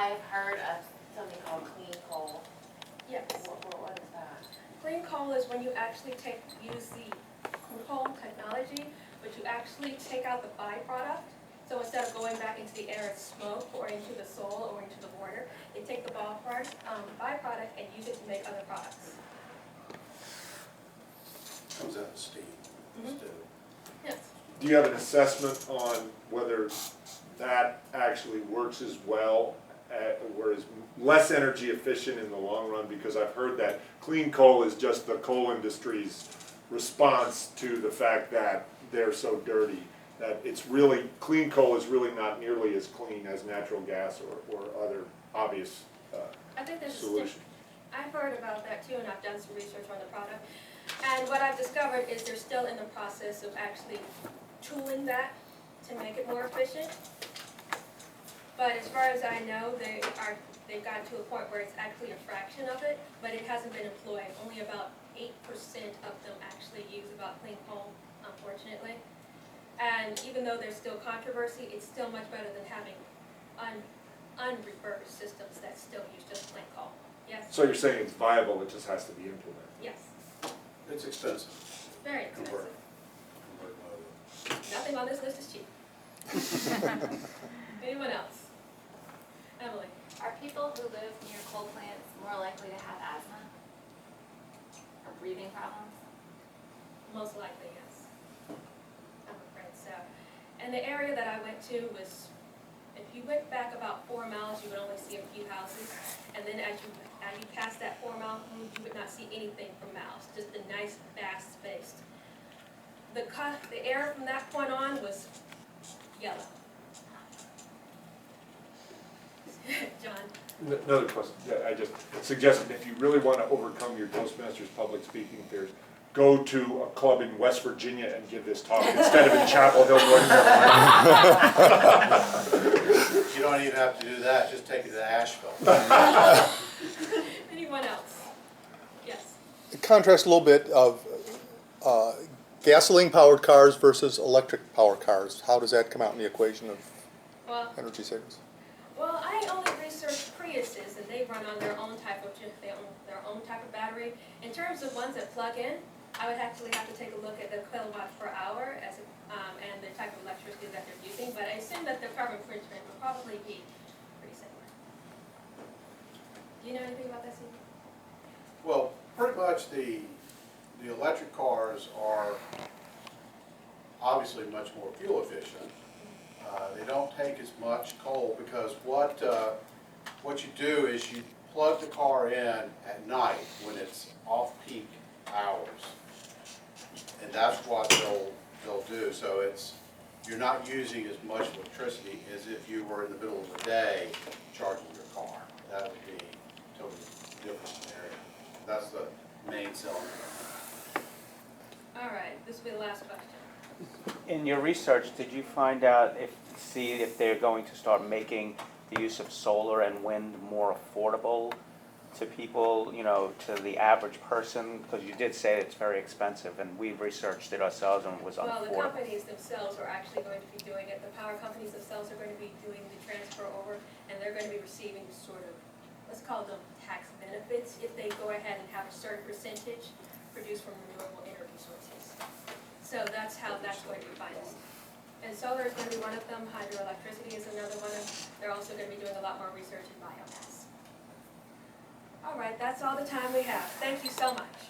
I've heard of something called clean coal. Yes. What is that? Clean coal is when you actually use the coal technology, but you actually take out the byproduct. So instead of going back into the air as smoke or into the soil or into the water, they take the byproduct and use it to make other products. Comes out of steam instead of. Yes. Do you have an assessment on whether that actually works as well, or is less energy efficient in the long run? Because I've heard that clean coal is just the coal industry's response to the fact that they're so dirty. That it's really, clean coal is really not nearly as clean as natural gas or other obvious I think there's solutions. I've heard about that too, and I've done some research on the product. And what I've discovered is they're still in the process of actually tooling that to make it more efficient. But as far as I know, they've gotten to a point where it's actually a fraction of it, but it hasn't been employed. Only about 8% of them actually use about clean coal, unfortunately. And even though there's still controversy, it's still much better than having unrefurbished systems that still use just plain coal. Yes? So you're saying it's viable, it just has to be implemented? Yes. It's expensive. Very expensive. Convert mode. Nothing on this list is cheap. Anyone else? Emily? Are people who live near coal plants more likely to have asthma or breathing problems? Most likely, yes. I'm afraid so. And the area that I went to was, if you went back about 4 miles, you would only see a few houses. And then as you pass that 4-mile route, you would not see anything for miles, just a nice, vast space. The air from that point on was yellow. John? Another question, I just suggested if you really want to overcome your Toastmasters public speaking fears, go to a club in West Virginia and give this talk instead of in Chapel Hill, North Carolina. You don't even have to do that, just take it to Asheville. Anyone else? Yes. Contrast a little bit of gasoline-powered cars versus electric-powered cars. How does that come out in the equation of Well, energy savings? Well, I only researched Priuses, and they run on their own type of battery. In terms of ones that plug in, I would actually have to take a look at the kilowatts per hour and the type of electricity that they're using. But I assume that the carbon footprint would probably be pretty similar. Do you know anything about that, Steve? Well, pretty much the electric cars are obviously much more fuel efficient. They don't take as much coal because what you do is you plug the car in at night when it's off-peak hours, and that's what they'll do. So you're not using as much electricity as if you were in the middle of the day charging your car. That would be totally different scenario. That's the main selling point. All right, this will be the last question. In your research, did you find out see if they're going to start making the use of solar and wind more affordable to people, to the average person? Because you did say it's very expensive, and we've researched it ourselves and it was Well, the unaffordable. companies themselves are actually going to be doing it. The power companies themselves are going to be doing the transfer over, and they're going to be receiving sort of, let's call them tax benefits, if they go ahead and have a certain percentage produced from renewable energy sources. So that's how that's going to be financed. And solar is going to be one of them. Hydroelectricity is another one. They're also going to be doing a lot more research in biomass. All right, that's all the time we have. Thank you so much.